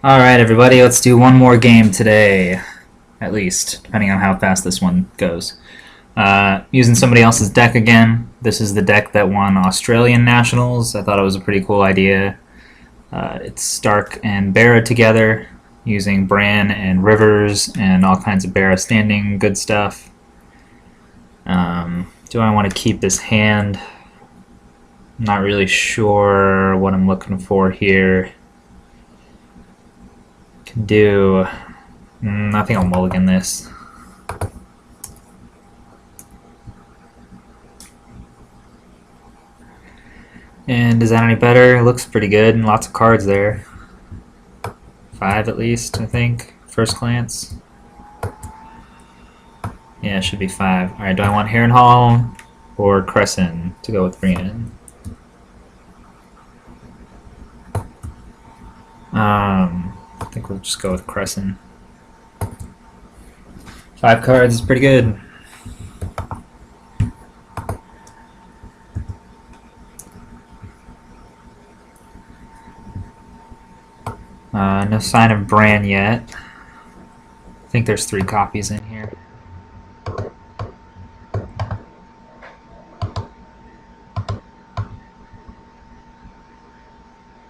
Alright, everybody, let's do one more game today. At least, depending on how fast this one goes. Using somebody else's deck again. This is the deck that won Australian Nationals. I thought it was a pretty cool idea. It's Stark and Bara together, using Bran and Rivers and all kinds of Bara standing good stuff. Do I want to keep this hand? I'm not really sure what I'm looking for here. Can do... I think I'll mulligan this. And is that any better? It looks pretty good, and lots of cards there. 5 at least, I think, first glance. Yeah, it should be 5. Alright, do I want Harrenhal or Crescent to go with green? I think we'll just go with Crescent. 5 cards is pretty good. No sign of Bran yet. I think there's 3 copies in here.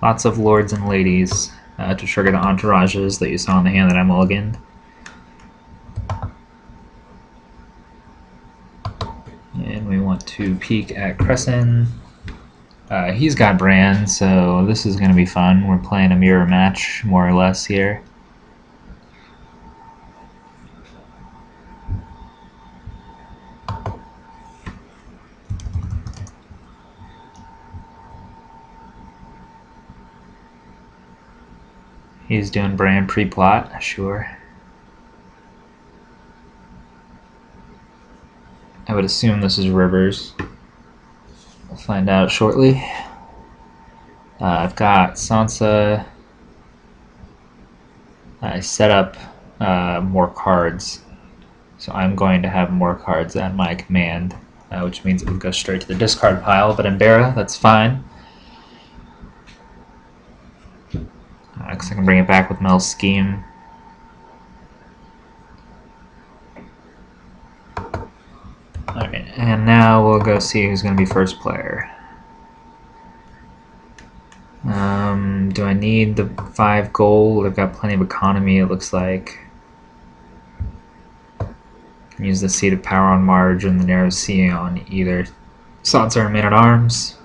Lots of lords and ladies to trigger the entourages that you saw in the hand that I mulliganed. And we want to peek at Crescent. He's got Bran, so this is going to be fun. We're playing a mirror match, more or less, here. He's doing Bran pre-plot, sure. I would assume this is Rivers. We'll find out shortly. I've got Sansa. I set up more cards, so I'm going to have more cards at my command, which means it would go straight to the discard pile, but in Bara, that's fine. Because I can bring it back with Mel's Scheme. Alright, and now we'll go see who's going to be first player. Do I need the 5 gold? I've got plenty of economy, it looks like. Can use the Seat of Power on Marge and the Narrow Sea on either Sansa or Man-at-Arms.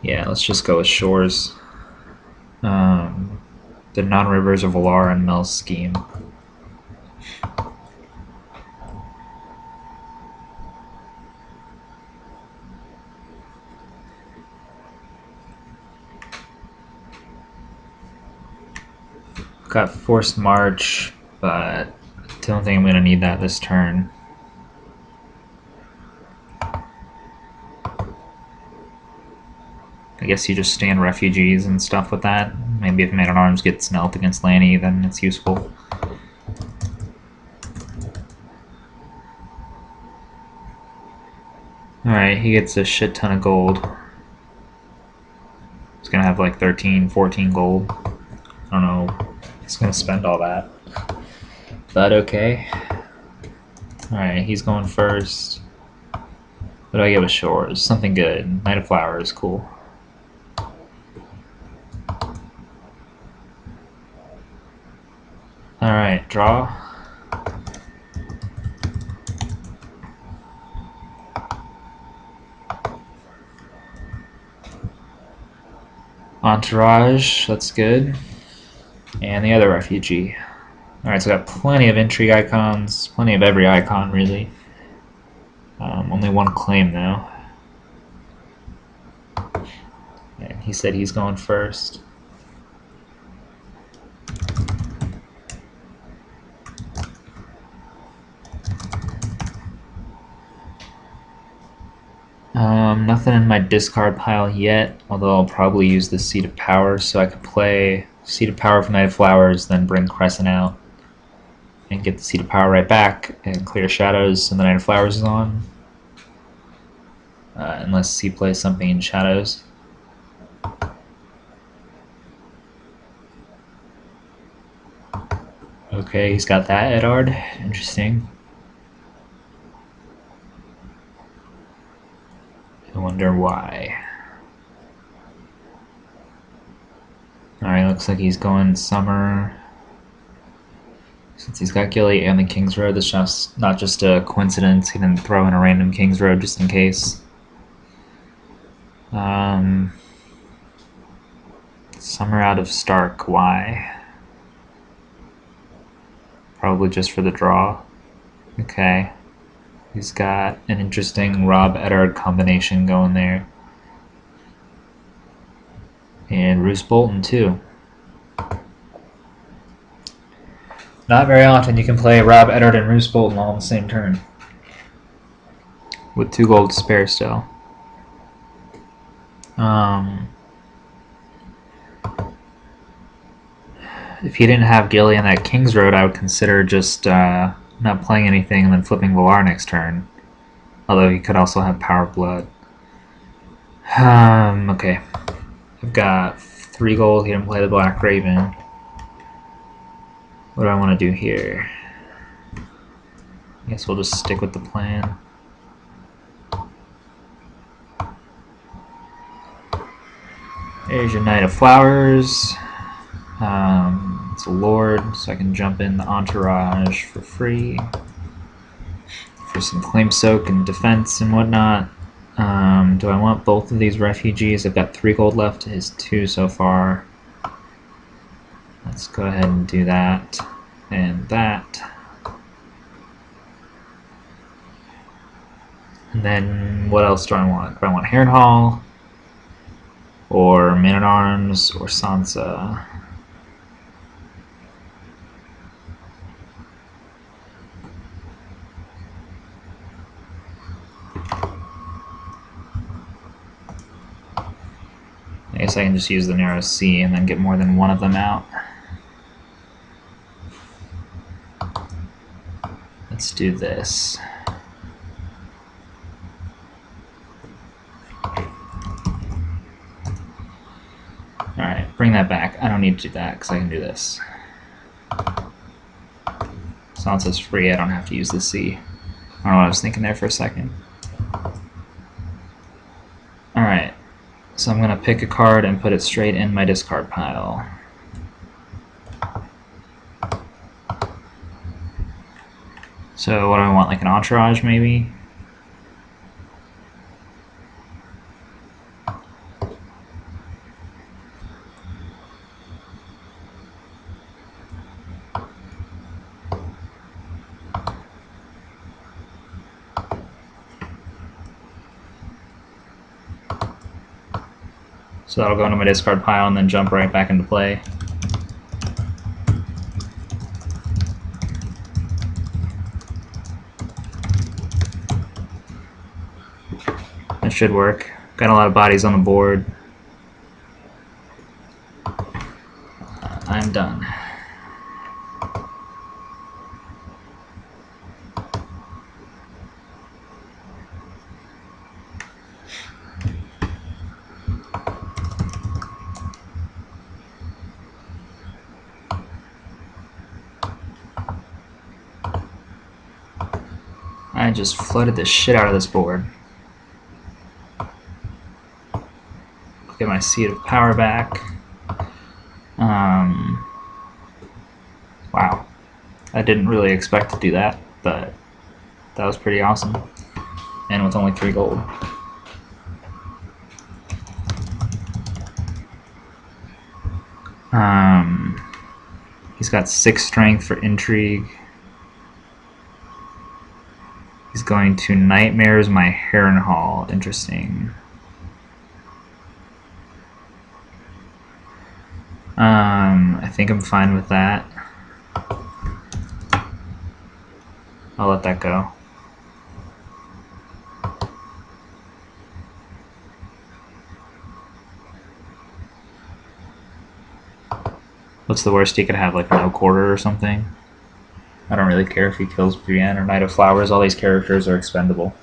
Yeah, let's just go with Shores. The non-rivers of Valar and Mel's Scheme. Got Forced March, but I don't think I'm going to need that this turn. I guess you just stand refugees and stuff with that. Maybe if Man-at-Arms gets knelt against Lanny, then it's useful. Alright, he gets a shit ton of gold. He's gonna have like 13, 14 gold. I don't know. He's gonna spend all that. But okay. Alright, he's going first. What do I get with Shores? Something good. Knight of Flowers, cool. Alright, draw. Entourage, that's good. And the other refugee. Alright, so I got plenty of intrigue icons, plenty of every icon, really. Only 1 claim, though. And he said he's going first. Nothing in my discard pile yet, although I'll probably use the Seat of Power, so I could play Seat of Power for Knight of Flowers, then bring Crescent out, and get the Seat of Power right back, and clear Shadows, and the Knight of Flowers is on. Unless he plays something in Shadows. Okay, he's got that Edard. Interesting. I wonder why. Alright, looks like he's going summer. Since he's got Gilly and the King's Road, this is not just a coincidence. He didn't throw in a random King's Road just in case. Summer out of Stark, why? Probably just for the draw. Okay. He's got an interesting Robb Eddard combination going there. And Roose Bolton too. Not very often you can play Robb Eddard and Roose Bolton all on the same turn. With 2 gold to spare still. If he didn't have Gilly on that King's Road, I would consider just not playing anything and then flipping Valar next turn. Although he could also have Power of Blood. Okay. I've got 3 gold. He didn't play the Black Raven. What do I want to do here? I guess we'll just stick with the plan. There's your Knight of Flowers. It's a Lord, so I can jump in the Entourage for free. For some Claim Soak and defense and whatnot. Do I want both of these refugees? I've got 3 gold left. His 2 so far. Let's go ahead and do that and that. And then what else do I want? Do I want Harrenhal or Man-at-Arms or Sansa? I guess I can just use the Narrow Sea and then get more than one of them out. Let's do this. Alright, bring that back. I don't need to do that because I can do this. Sansa's free, I don't have to use the sea. I don't know what I was thinking there for a second. Alright, so I'm going to pick a card and put it straight in my discard pile. So what do I want, like an Entourage maybe? So that'll go into my discard pile and then jump right back into play. That should work. Got a lot of bodies on the board. I'm done. I just flooded the shit out of this board. Get my Seat of Power back. Wow. I didn't really expect to do that, but that was pretty awesome. And with only 3 gold. He's got 6 strength for intrigue. He's going to Nightmares my Harrenhal. Interesting. I think I'm fine with that. I'll let that go. What's the worst he could have, like no quarter or something? I don't really care if he kills Brienne or Knight of Flowers. All these characters are expendable.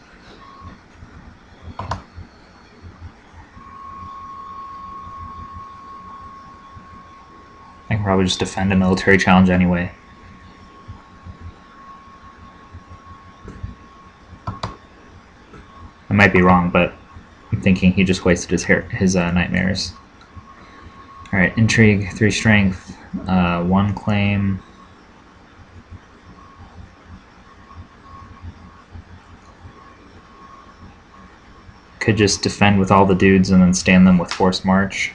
I can probably just defend a military challenge anyway. might be wrong, but I'm thinking he just wasted his nightmares. Alright, intrigue, 3 strength, 1 claim. Could just defend with all the dudes and then stand them with forced march.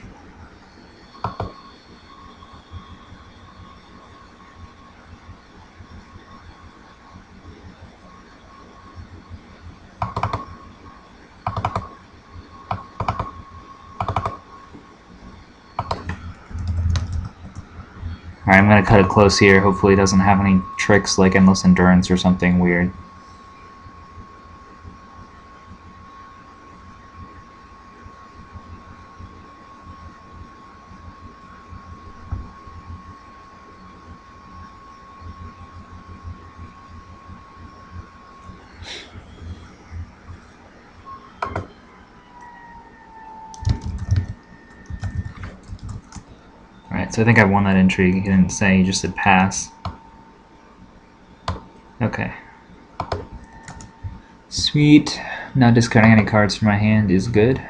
Alright, I'm going to cut it close here. Hopefully it doesn't have any tricks like Endless Endurance or something weird. Alright, so I think I won that intrigue. He didn't say, he just said pass. Okay. Sweet. Not discarding any cards from my hand is good.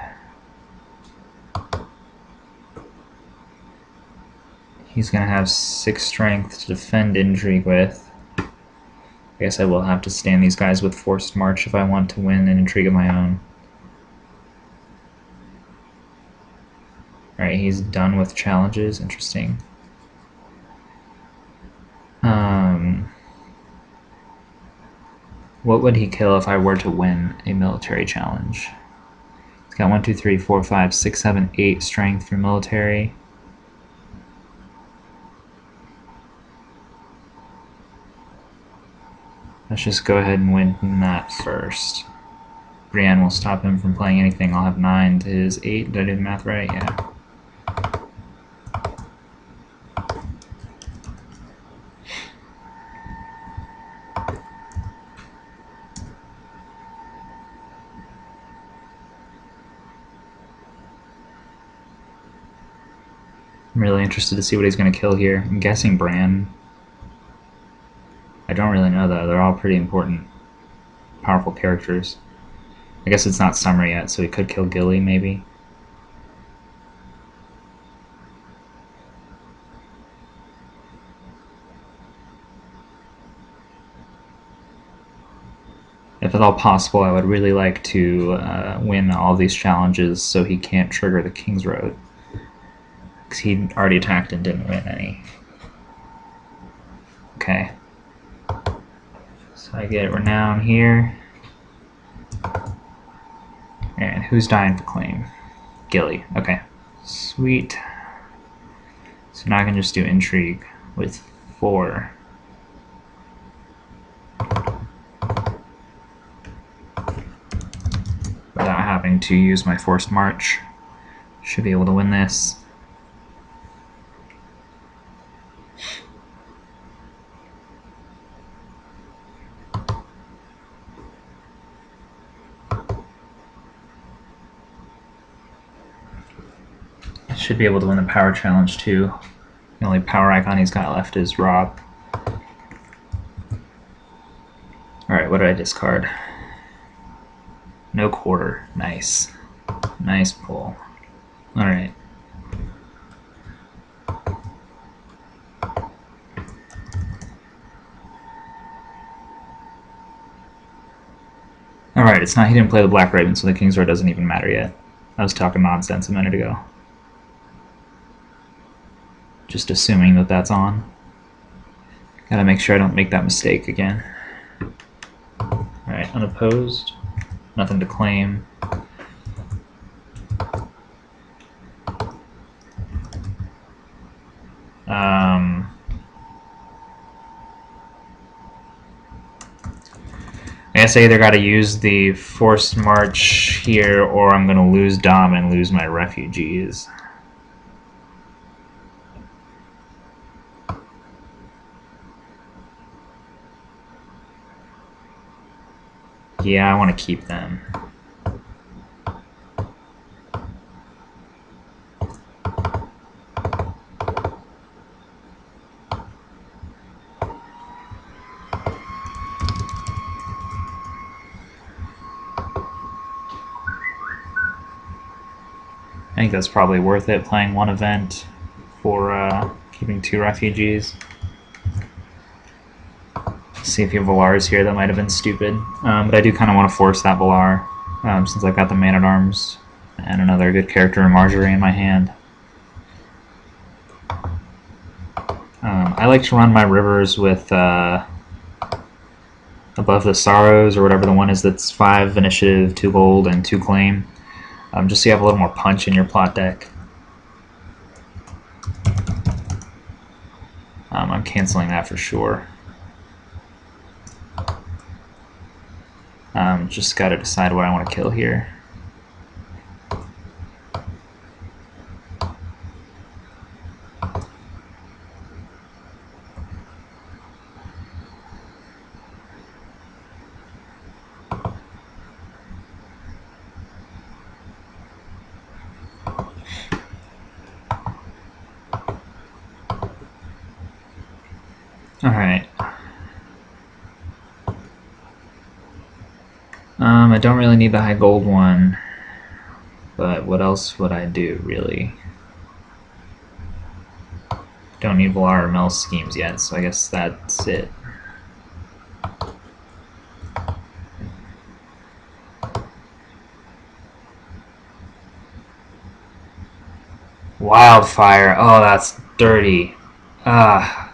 He's going to have 6 strength to defend intrigue with. I guess I will have to stand these guys with forced march if I want to win an intrigue of my own. Alright, he's done with challenges. Interesting. What would he kill if I were to win a military challenge? He's got 1, 2, 3, 4, 5, 6, 7, 8 strength for military. Let's just go ahead and win that first. Brienne will stop him from playing anything. I'll have 9 to his 8. Did I do the math right? Yeah. I'm really interested to see what he's going to kill here. I'm guessing Bran. I don't really know though. They're all pretty important, powerful characters. I guess it's not summer yet, so he could kill Gilly maybe. If at all possible, I would really like to win all these challenges so he can't trigger the King's Road. Because he already attacked and didn't win any. Okay. So I get Renown here. And who's dying for claim? Gilly. Okay. Sweet. So now I can just do intrigue with 4. Without having to use my forced march. Should be able to win this. Should be able to win the power challenge too. The only power icon he's got left is Rob. Alright, what did I discard? No quarter. Nice. Nice pull. Alright. Alright, it's not, he didn't play the Black Raven, so the King's Road doesn't even matter yet. I was talking nonsense a minute ago. Just assuming that that's on. Gotta make sure I don't make that mistake again. Alright, unopposed. Nothing to claim. I guess I either got to use the forced march here, or I'm going to lose Dom and lose my refugees. Yeah, I want to keep them. think that's probably worth it, playing one event for keeping 2 refugees. See if you have Valars here. That might have been stupid. But I do kind of want to force that Valar, since I've got the Man-at-Arms and another good character in Marjorie in my hand. I like to run my rivers with Above the Sorrows, or whatever the one is that's 5 initiative, 2 gold, and 2 claim. Just so you have a little more punch in your plot deck. I'm canceling that for sure. Just got to decide what I want to kill here. Alright. I don't really need the high gold one, but what else would I do, really? Don't need Valar or Mel schemes yet, so I guess that's it. Wildfire. Oh, that's dirty. I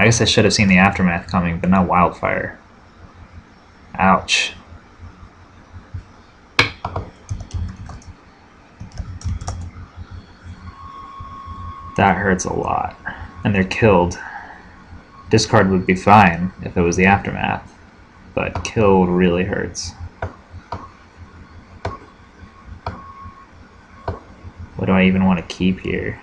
guess I should have seen the aftermath coming, but not wildfire. Ouch. That hurts a lot. And they're killed. Discard would be fine if it was the aftermath, but killed really hurts. What do I even want to keep here?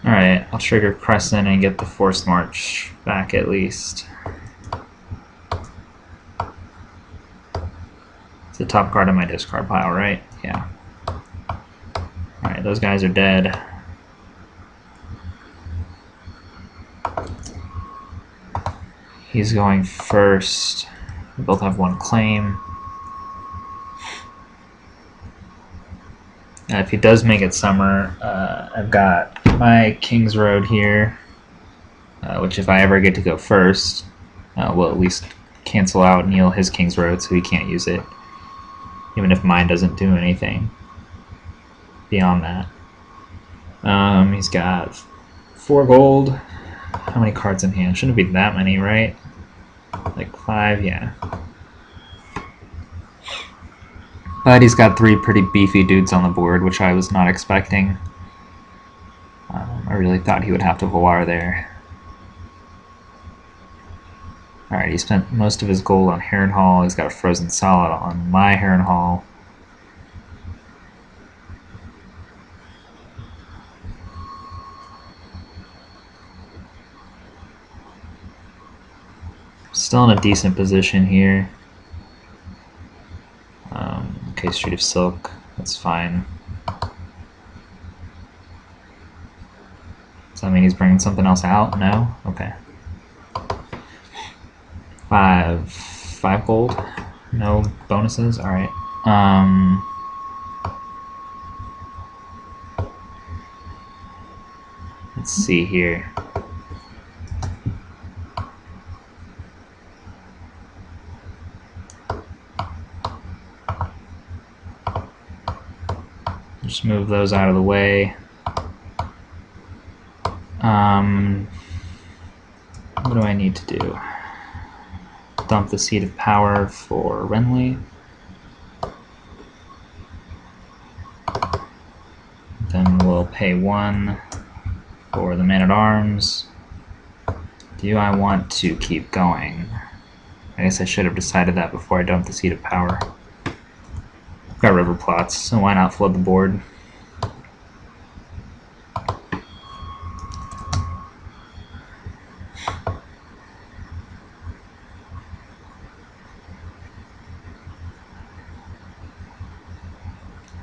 Alright, I'll trigger Crescent and get the Forced March back at least. It's the top card of my discard pile, right? Yeah. Alright, those guys are dead. He's going first. We both have 1 claim. If he does make it summer, I've got my King's Road here, which if I ever get to go first, will at least cancel out Neil his King's Road, so he can't use it, even if mine doesn't do anything beyond that. He's got 4 gold. How many cards in hand? Shouldn't be that many, right? Like 5, yeah. But he's got 3 pretty beefy dudes on the board, which I was not expecting. I really thought he would have to Valar there. Alright, he spent most of his gold on Harrenhal. He's got a Frozen Solid on my Harrenhal. Still in a decent position here. Okay, Street of Silk, that's fine. Does that mean he's bringing something else out? No? Okay. 5 gold? No bonuses? Alright. Let's see here. Just move those out of the way. What do I need to do? Dump the Seat of Power for Renly. Then we'll pay 1 for the Man-at-Arms. Do I want to keep going? I guess I should have decided that before I dumped the Seat of Power. I've got river plots, so why not flood the board?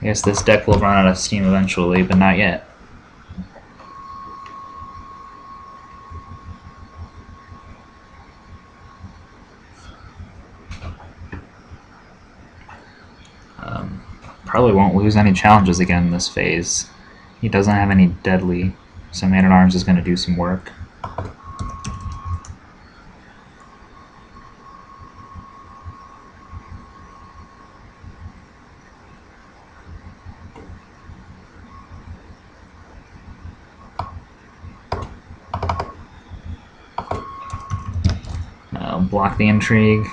I guess this deck will run out of steam eventually, but not yet. Probably won't lose any challenges again this phase. He doesn't have any deadly, so Man-at-Arms is going to do some work. Block the intrigue.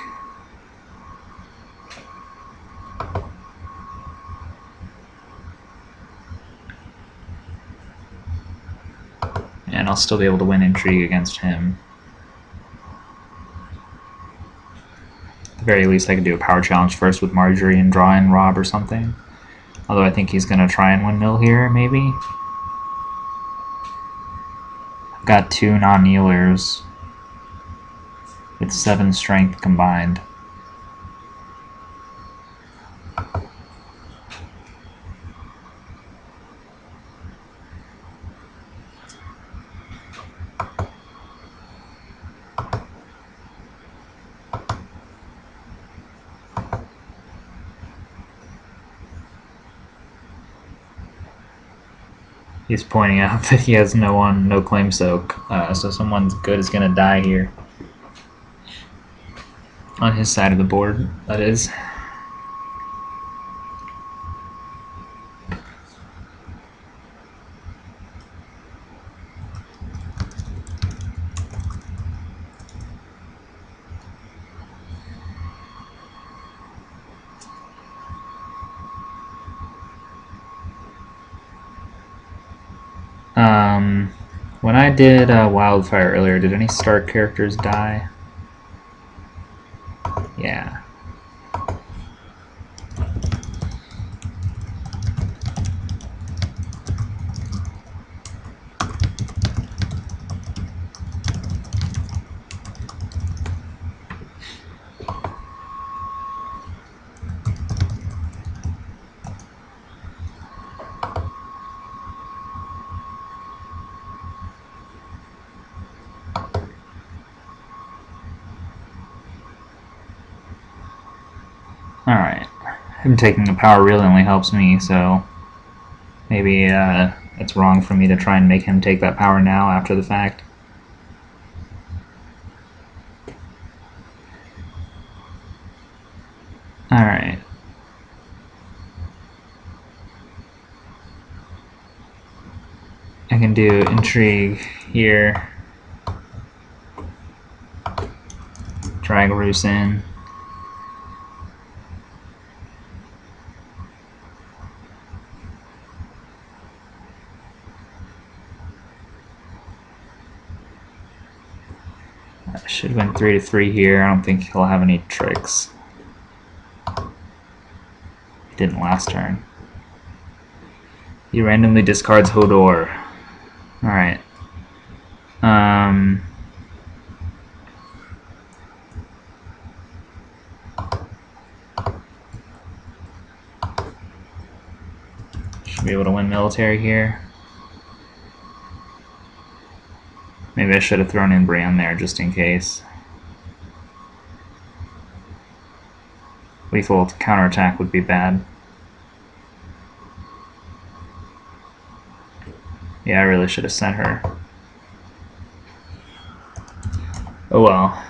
And I'll still be able to win intrigue against him. At the very least, I could do a power challenge first with Marjorie and draw in Rob or something. Although I think he's going to try and windmill here, maybe. I've got 2 non-kneelers with 7 strength combined. He's pointing out that he has no claim soak, so someone's good is going to die here. On his side of the board, that is. When I did Wildfire earlier, did any Stark characters die? Yeah. Alright. Him taking the power really only helps me, so maybe it's wrong for me to try and make him take that power now after the fact. Alright. I can do intrigue here. Drag Roos in. I should win 3-3 here. I don't think he'll have any tricks. He didn't last turn. He randomly discards Hodor. Alright. Should be able to win military here. Maybe I should have thrown in Bran there just in case. Lethal counterattack would be bad. Yeah, I really should have sent her. Oh well.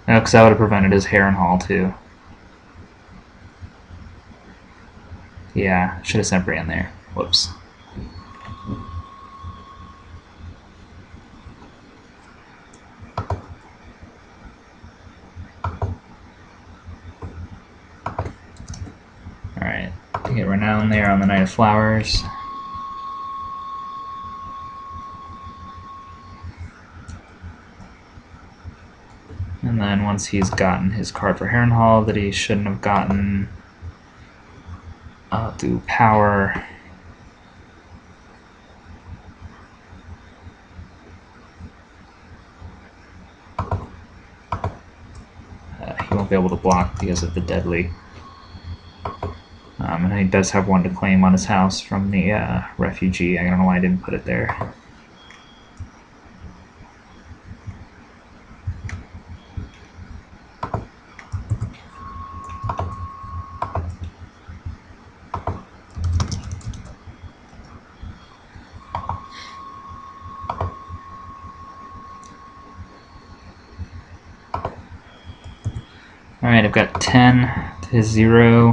No, because that would have prevented his Harrenhal too. Yeah, should have sent Bran there. Whoops. Alright, get Renown there on the Knight of Flowers. And then once he's gotten his card for Harrenhal that he shouldn't have gotten, I'll do power. be able to block because of the deadly. And he does have one to claim on his house from the refugee. I don't know why I didn't put it there. Alright, I've got 10 to 0.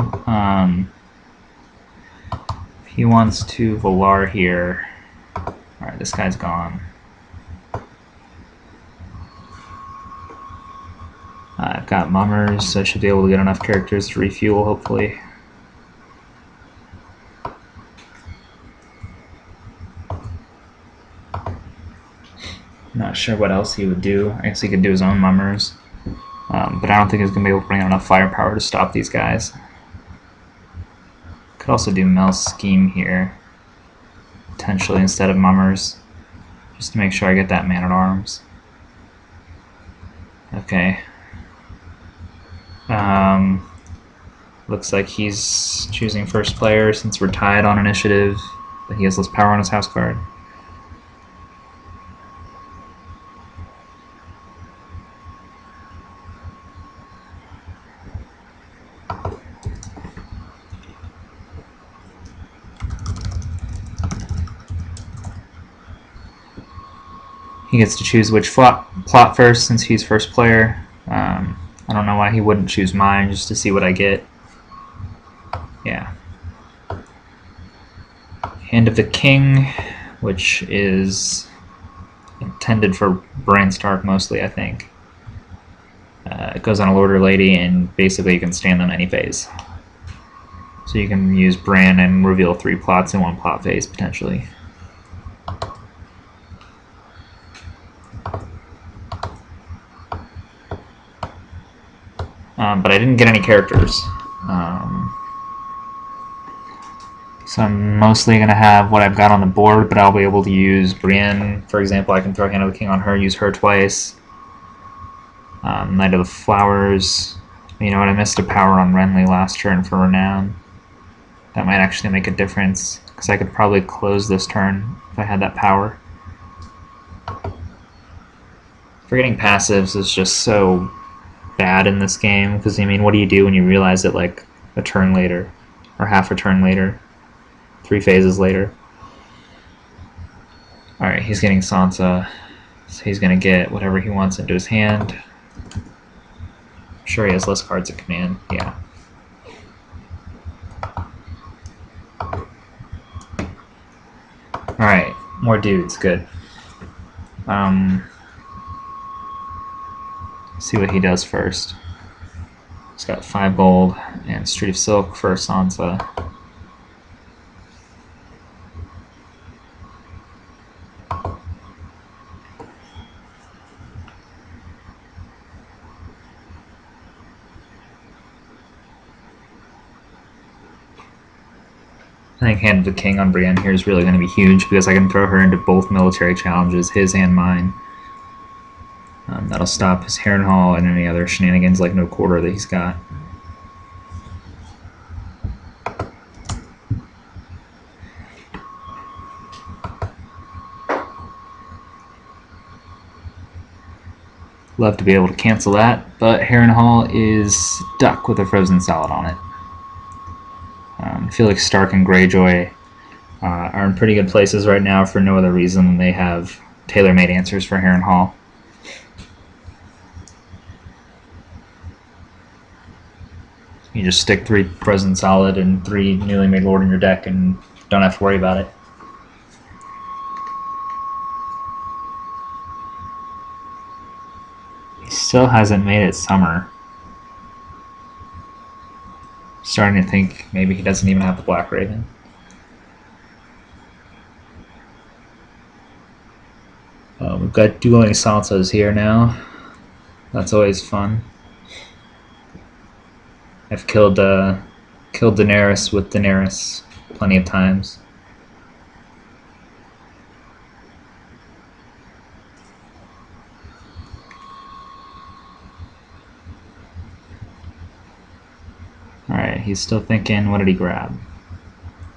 If he wants to Valar here. Alright, this guy's gone. I've got mummers, so I should be able to get enough characters to refuel, hopefully. Not sure what else he would do. I guess he could do his own mummers. But I don't think he's going to be able to bring out enough firepower to stop these guys. Could also do Mel's scheme here, potentially instead of mummers, just to make sure I get that man-at-arms. Okay. Looks like he's choosing first player since we're tied on initiative, but he has less power on his house card. He gets to choose which plot first since he's first player. I don't know why he wouldn't choose mine just to see what I get. Yeah. Hand of the King, which is intended for Bran Stark mostly, I think. It goes on a Lord or Lady, and basically you can stand them any phase. So you can use Bran and reveal 3 plots in 1 plot phase, potentially. But I didn't get any characters. So I'm mostly going to have what I've got on the board, but I'll be able to use Brienne. For example, I can throw Hand of the King on her, use her twice. Knight of the Flowers. You know what, I missed a power on Renly last turn for Renown. That might actually make a difference, because I could probably close this turn if I had that power. Forgetting passives is just so bad in this game, because I mean, what do you do when you realize it like a turn later, or half a turn later, 3 phases later? Alright, he's getting Sansa, so he's going to get whatever he wants into his hand. I'm sure he has less cards at command, yeah. Alright, more dudes, good. See what he does first. He's got 5 gold and Street of Silk for Sansa. I think Hand of the King on Brienne here is really going to be huge because I can throw her into both military challenges, his and mine. That'll stop his Harrenhal and any other shenanigans like no quarter that he's got. Love to be able to cancel that, but Harrenhal is stuck with a frozen solid on it. I feel like Stark and Greyjoy are in pretty good places right now for no other reason than they have tailor-made answers for Harrenhal. You just stick 3 frozen solid and 3 newly made lord in your deck and don't have to worry about it. He still hasn't made it summer. Starting to think maybe he doesn't even have the Black Raven. We've got dueling Sansas here now. That's always fun. I've killed Daenerys with Daenerys plenty of times. Alright, he's still thinking. What did he grab?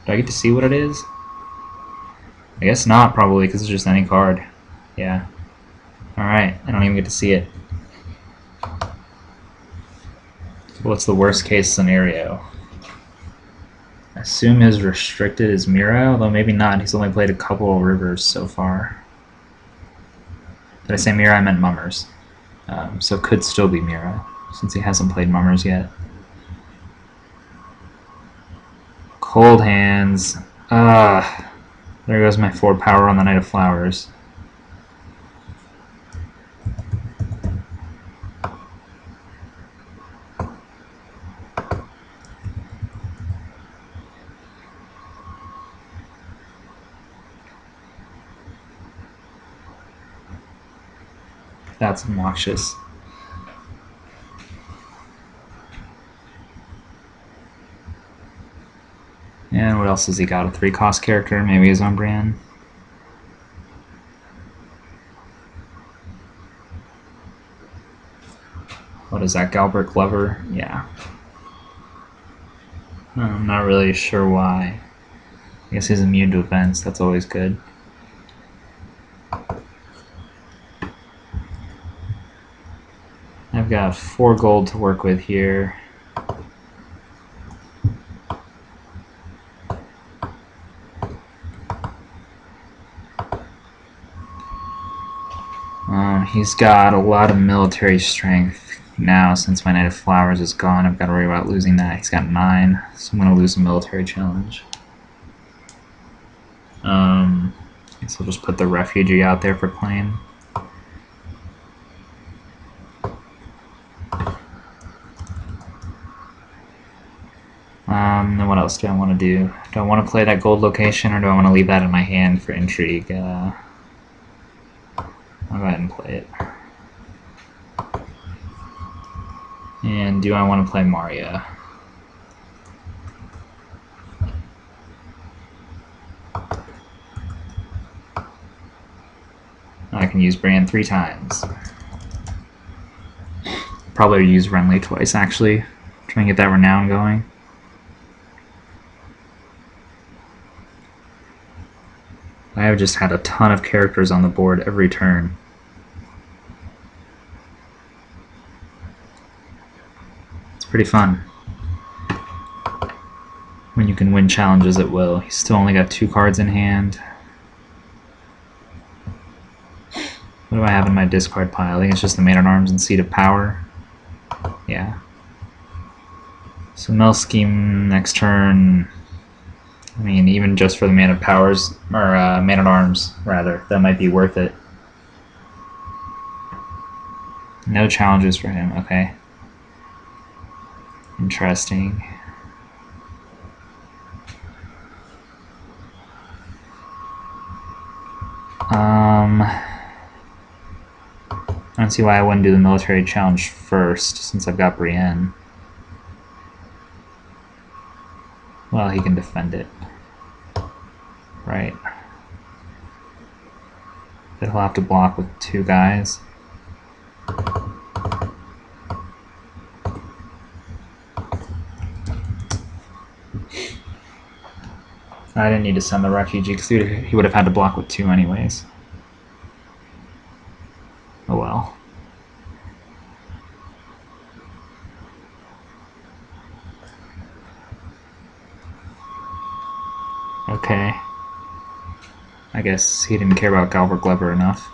Do I get to see what it is? I guess not, probably, because it's just any card. Yeah. Alright, I don't even get to see it. What's the worst case scenario? I assume his restricted is Mira, although maybe not. He's only played a couple of rivers so far. Did I say Mira? I meant Mummers. So it could still be Mira, since he hasn't played Mummers yet. Cold Hands. There goes my 4 power on the Knight of Flowers. That's obnoxious. And what else has he got? A 3-cost character? Maybe his Umbreon? What is that, Galbert Glover? Yeah. I'm not really sure why. I guess he's immune to events, that's always good. I've got 4 gold to work with here. He's got a lot of military strength now since my Knight of Flowers is gone. I've got to worry about losing that. He's got 9, so I'm going to lose the military challenge. I guess I'll just put the refugee out there for claim. Then what else do I want to do? Do I want to play that gold location, or do I want to leave that in my hand for intrigue? I'll go ahead and play it. And do I want to play Maria? I can use Brand 3 times. Probably use Renly twice, actually. Try and get that renown going. I have just had a ton of characters on the board every turn. It's pretty fun. When you can win challenges at will. He's still only got 2 cards in hand. What do I have in my discard pile? I think it's just the Man-at-Arms and Seat of Power. Yeah. So Mill Scheme next turn. I mean, even just for the Man of Powers, or Man-at-Arms, rather, that might be worth it. No challenges for him, okay. Interesting. I don't see why I wouldn't do the military challenge first, since I've got Brienne. Well, he can defend it. Right. But he'll have to block with 2 guys. I didn't need to send the refugee because he would have had to block with 2 anyways. Oh well. Okay. I guess he didn't care about Galbert Glover enough.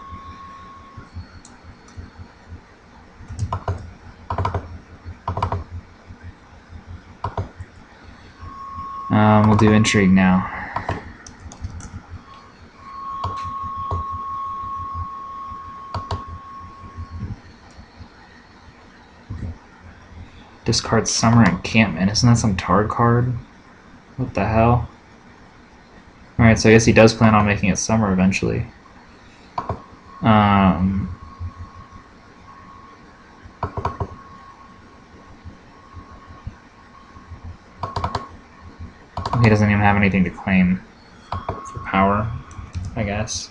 We'll do intrigue now. Discard Summer Encampment. Isn't that some Tard card? What the hell? Alright, so I guess he does plan on making it summer eventually. He doesn't even have anything to claim for power, I guess.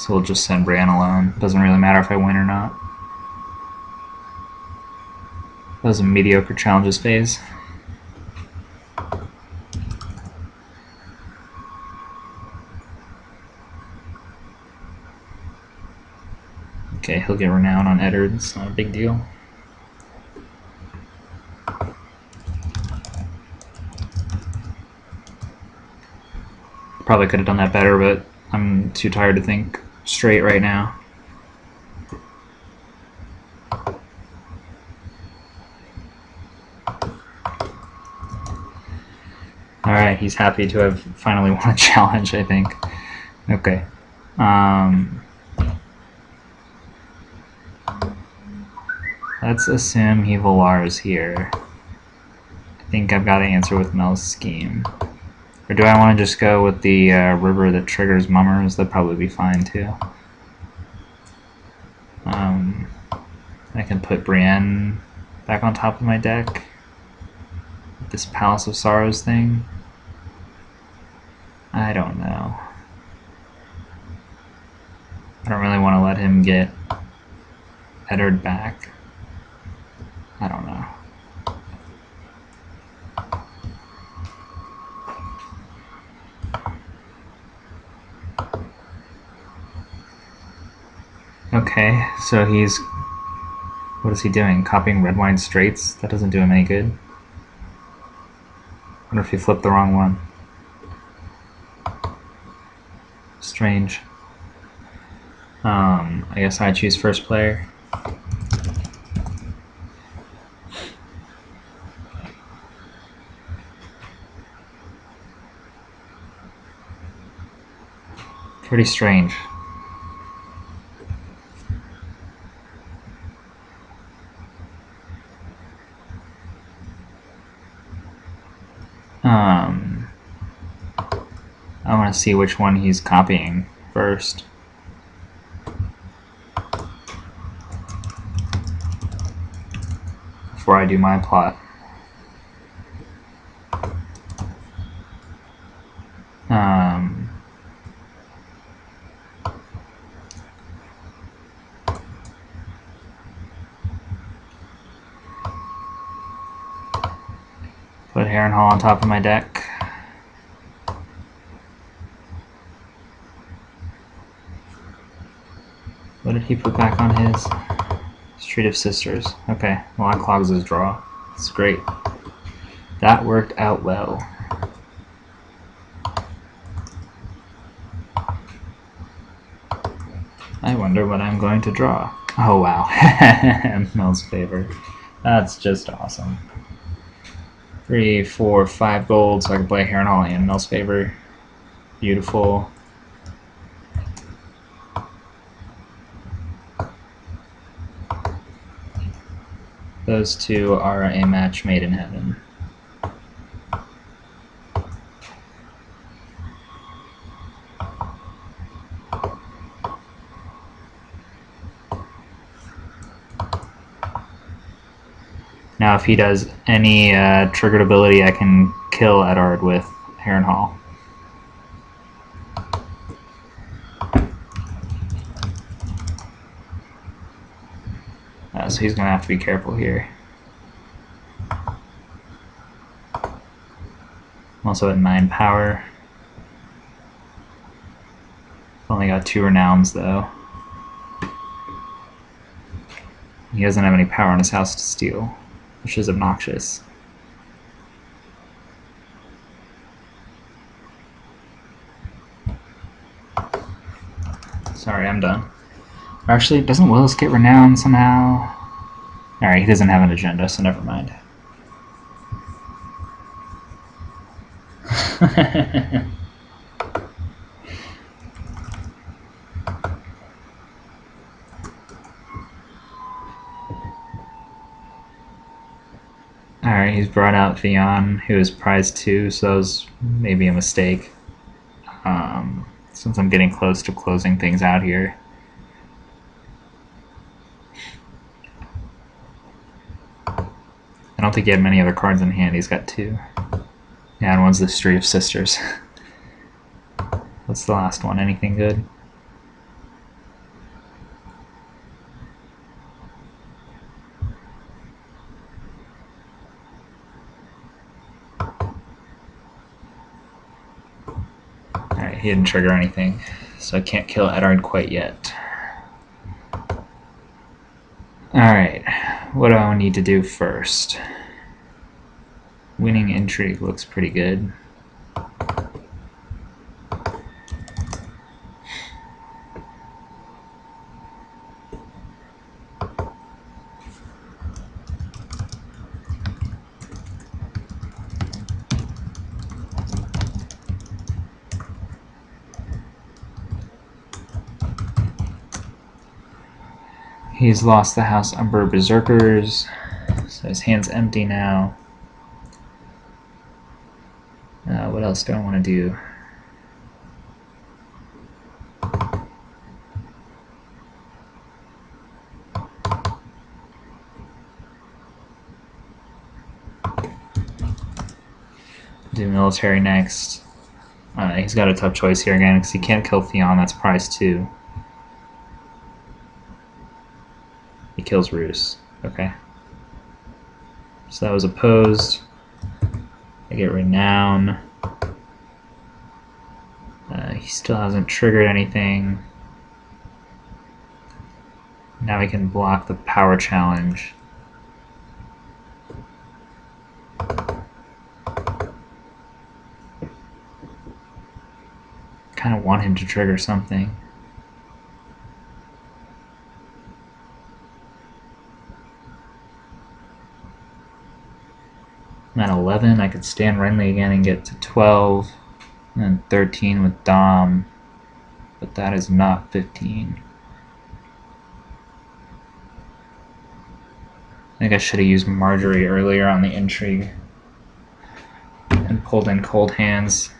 So we'll just send Brienne alone. Doesn't really matter if I win or not. That was a mediocre challenges phase. Okay, he'll get renown on Eddard. It's not a big deal. Probably could have done that better, but I'm too tired to think straight right now. Alright, he's happy to have finally won a challenge, I think. Okay. Let's assume he Volars here. I think I've got to answer with Mel's scheme. Or do I want to just go with the river that triggers mummers? That'd probably be fine too. I can put Brienne back on top of my deck. This Palace of Sorrows thing. I don't know. I don't really want to let him get Eddard back. I don't know. Okay, so he's... What is he doing? Copying red wine straights? That doesn't do him any good. I wonder if he flipped the wrong one. Strange. I guess I choose first player. Pretty strange. I want to see which one he's copying first. Before I do my plot. Put Harrenhal on top of my deck. What did he put back on his? Street of Sisters. Okay, well that clogs his draw. It's great. That worked out well. I wonder what I'm going to draw. Oh wow. Mel's favor. That's just awesome. 3, 4, 5 gold, so I can play Harrenhal and Mel's favor. Beautiful. Those two are a match made in heaven. Now if he does any triggered ability, I can kill Eddard with Harrenhal. So he's going to have to be careful here. I'm also at 9 power. Only got 2 renowns though. He doesn't have any power on his house to steal, which is obnoxious. Sorry, I'm done. Or actually, doesn't Willis get renowned somehow? Alright, he doesn't have an agenda, so never mind. Alright, he's brought out Theon, who is prize 2, so that was maybe a mistake. Since I'm getting close to closing things out here. I don't think he had many other cards in hand, he's got 2. Yeah, and one's the Street of Sisters. What's the last one? Anything good? he didn't trigger anything, so I can't kill Eddard quite yet. Alright, what do I need to do first? Winning intrigue looks pretty good. He's lost the House Umber Berserkers, so his hand's empty now. What else do I want to do? Do military next. He's got a tough choice here again because he can't kill Theon, that's prize 2. He kills Roos. Okay. So that was opposed. I get Renown. He still hasn't triggered anything. Now he can block the power challenge. Kind of want him to trigger something. I'm at 11. I could stand Renly again and get to 12. And then 13 with Dom. But that is not 15. I think I should have used Marjorie earlier on the intrigue. And pulled in cold hands.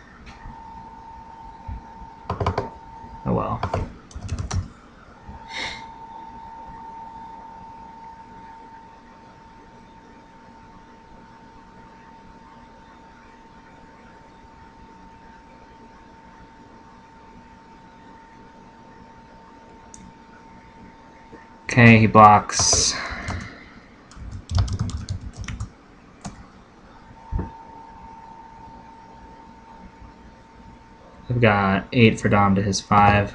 Oh well. Okay, he blocks. I've got 8 for Dom to his 5.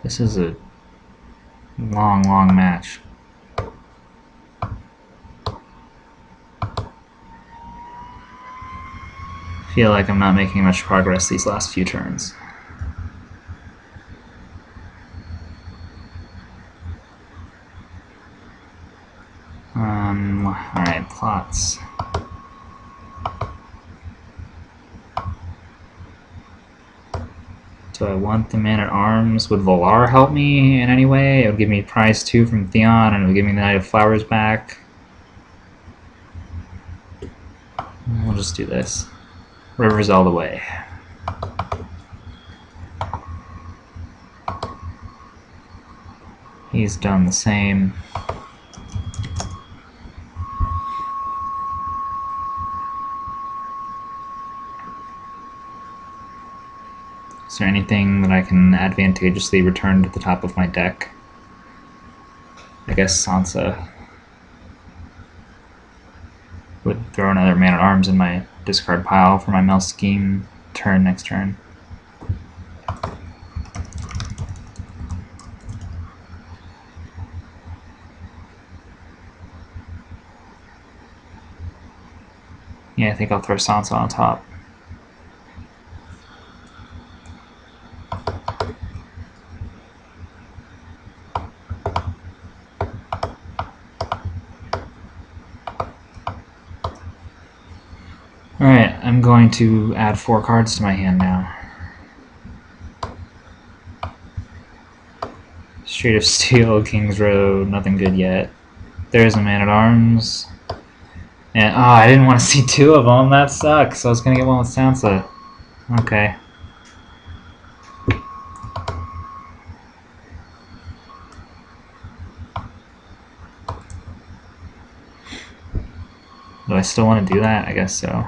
This is a long match. I feel like I'm not making much progress these last few turns. Alright, plots. Do I want the Man-at-Arms? Would Valar help me in any way? It would give me prize 2 from Theon, and it would give me the Knight of Flowers back. We'll just do this. Rivers all the way. He's done the same. Is there anything that I can advantageously return to the top of my deck? I guess Sansa would throw another Man-at-Arms in my discard pile for my Mel Scheme turn next turn. Yeah, I think I'll throw Sansa on top. Alright, I'm going to add 4 cards to my hand now. Street of Steel, King's Road, nothing good yet. There's a Man-at-Arms. And, oh, I didn't want to see 2 of them, that sucks. I was going to get one with Sansa. Okay. Do I still want to do that? I guess so.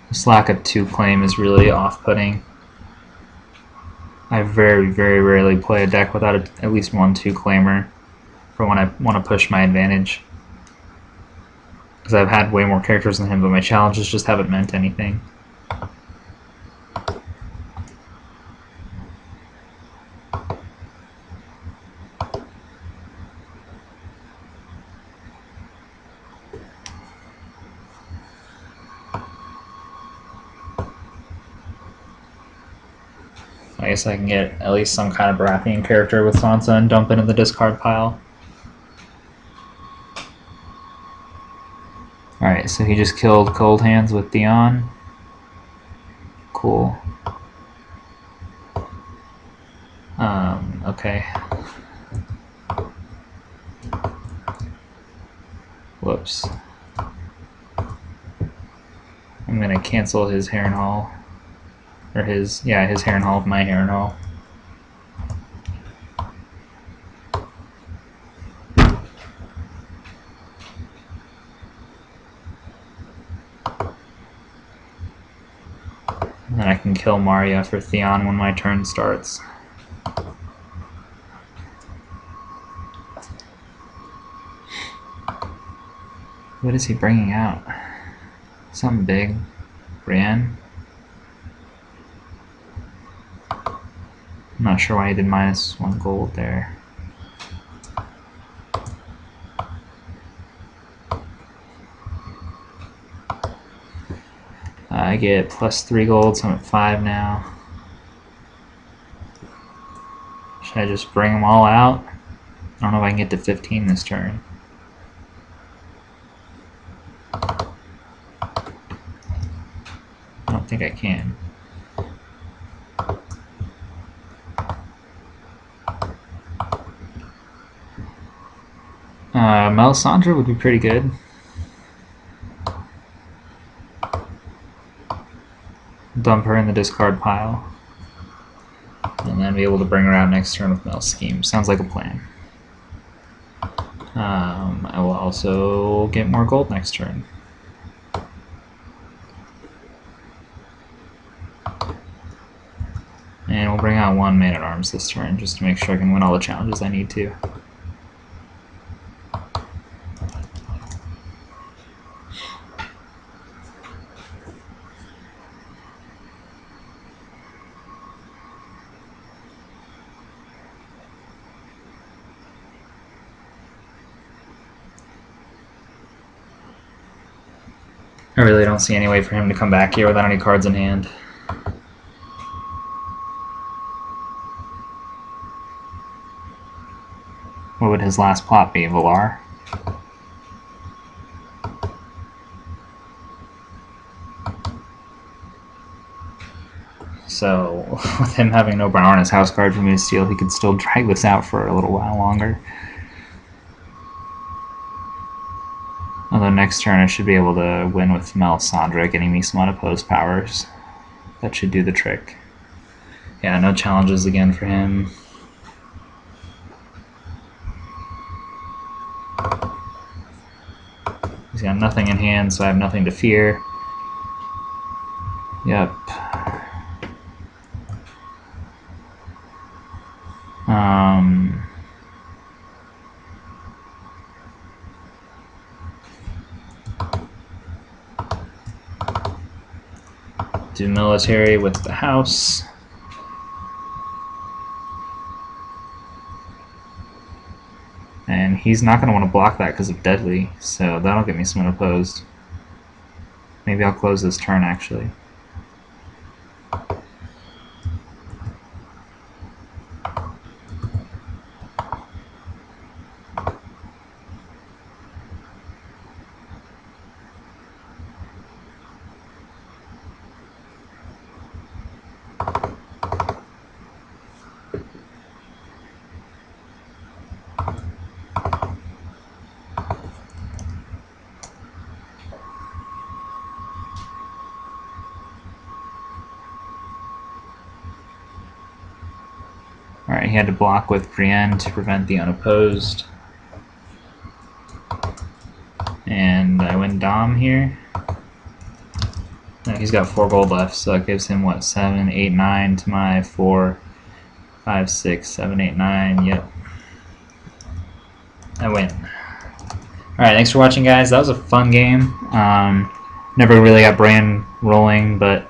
This lack of 2 claim is really off-putting. I very, very rarely play a deck without at least 1-2 claimer for when I want to push my advantage. Because I've had way more characters than him, but my challenges just haven't meant anything. I guess I can get at least some kind of Baratheon character with Sansa and dump it in the discard pile. Alright, so he just killed Cold Hands with Theon. Cool. Okay. Whoops. I'm gonna cancel his Harrenhal. Or his Harrenhal with my Harrenhal. And then I can kill Marya for Theon when my turn starts. What is he bringing out? Something big. Brienne? I'm not sure why he did -1 gold there. I get +3 gold, so I'm at 5 now. Should I just bring them all out? I don't know if I can get to 15 this turn. I don't think I can. Melisandre would be pretty good. Dump her in the discard pile. And then be able to bring her out next turn with Mel's Scheme. Sounds like a plan. I will also get more gold next turn. And we'll bring out 1 Man-at-Arms this turn, just to make sure I can win all the challenges I need to. I really don't see any way for him to come back here without any cards in hand. What would his last plot be? Valar? So, with him having no power on his house card for me to steal, he could still drag this out for a little while longer. Although next turn I should be able to win with Melisandre, getting me some unopposed powers. That should do the trick. Yeah, no challenges again for him. He's got nothing in hand, so I have nothing to fear. Yep. Do military with the house. And he's not going to want to block that because of Deadly, so that'll get me some unopposed. Maybe I'll close this turn, actually. Alright, he had to block with Brienne to prevent the unopposed. And I win Dom here. No, he's got 4 gold left, so that gives him, what, 7, 8, 9 to my 4. 5, 6, 7, 8, 9. Yep. I win. Alright, thanks for watching, guys. That was a fun game. Never really got brand rolling, but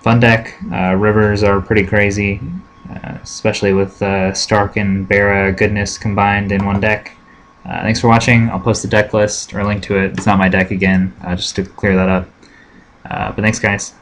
fun deck. Rivers are pretty crazy, especially with Stark and Bara goodness combined in one deck. Thanks for watching. I'll post the deck list or a link to it. It's not my deck again, just to clear that up. But thanks, guys.